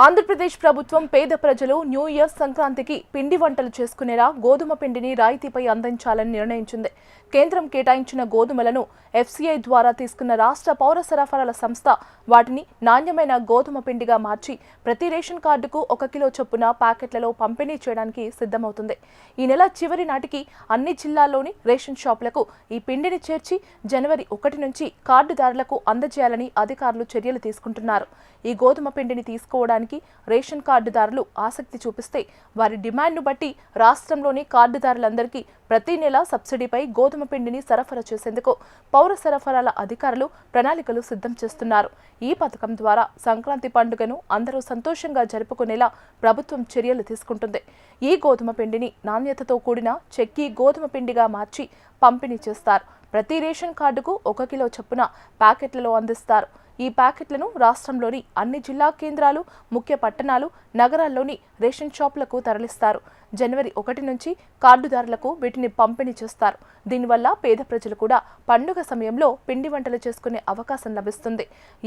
ఆంధ్రప్రదేశ్ ప్రభుత్వం పేద ప్రజలు న్యూ ఇయర్ సంక్రాంతికి పిండి వంటలు చేసుకునేలా గోధుమ పిండిని రాయితీపై అందించాలని నిర్ణయించింది. కేంద్రం కేటాయించిన గోధుమలను ఎఫ్సీఐ ద్వారా తీసుకున్న రాష్ట్ర పౌర సరఫరాల సంస్థ వాటిని నాణ్యమైన గోధుమ పిండిగా మార్చి ప్రతి రేషన్ కార్డుకు 1 కిలో చొప్పున ప్యాకెట్లలో పంపిణీ చేయడానికి సిద్ధమవుతుంది. ఈ నెల చివరి నాటికి అన్ని జిల్లాల్లోని రేషన్ షాపులకు ఈ పిండిని చేర్చి జనవరి 1 నుంచి కార్డుదారులకు అందజేయాలని అధికారులు చర్యలు తీసుకుంటున్నారు. ఈ గోధుమ పిండిని తీసుకోవడానికి రేషన్ కార్డుదారులు ఆసక్తి చూపిస్తే వారి డిమాండ్ను బట్టి రాష్ట్రంలోని కార్డుదారులందరికీ ప్రతి నెల సబ్సిడీపై గోధుమ పిండిని సరఫరా చేసేందుకు పౌర సరఫరాల అధికారులు ప్రణాళికలు సిద్ధం చేస్తున్నారు. ఈ పథకం ద్వారా సంక్రాంతి పండుగను అందరూ సంతోషంగా జరుపుకునేలా ప్రభుత్వం చర్యలు తీసుకుంటుంది. ఈ గోధుమ పిండిని నాణ్యతతో కూడిన చెక్కి గోధుమ పిండిగా మార్చి పంపిణీ చేస్తారు. ప్రతి రేషన్ కార్డుకు 1 కిలో చొప్పున ప్యాకెట్లలో అందిస్తారు. ఈ ప్యాకెట్లను రాష్ట్రంలోని అన్ని జిల్లా కేంద్రాలు, ముఖ్య పట్టణాలు, నగరాల్లోని రేషన్ షాపులకు తరలిస్తారు. జనవరి 1 నుంచి కార్డుదారులకు వీటిని పంపిణీ చేస్తారు. దీనివల్ల పేద ప్రజలు కూడా పండుగ సమయంలో పిండి వంటలు చేసుకునే అవకాశం లభిస్తుంది.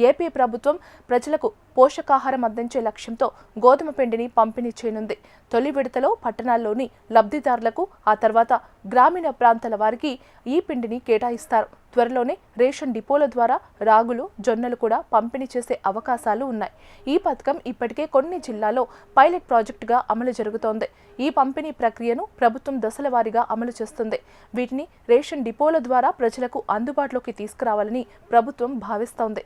ఏపీ ప్రభుత్వం ప్రజలకు పోషకాహారం అందించే లక్ష్యంతో గోధుమ పిండిని పంపిణీ చేయనుంది. తొలి విడతలో పట్టణాల్లోని లబ్ధిదారులకు, ఆ తర్వాత గ్రామీణ ప్రాంతాల వారికి ఈ పిండిని కేటాయిస్తారు. త్వరలోనే రేషన్ డిపోల ద్వారా రాగులు, జొన్నలు కూడా పంపిణీ చేసే అవకాశాలు ఉన్నాయి. ఈ పథకం ఇప్పటికే కొన్ని జిల్లాల్లో పైలట్ ప్రాజెక్టుగా అమలు జరుగుతోంది. ఈ పంపిణీ ప్రక్రియను ప్రభుత్వం దశల వారీగా అమలు చేస్తుంది. వీటిని రేషన్ డిపోల ద్వారా ప్రజలకు అందుబాటులోకి తీసుకురావాలని ప్రభుత్వం భావిస్తోంది.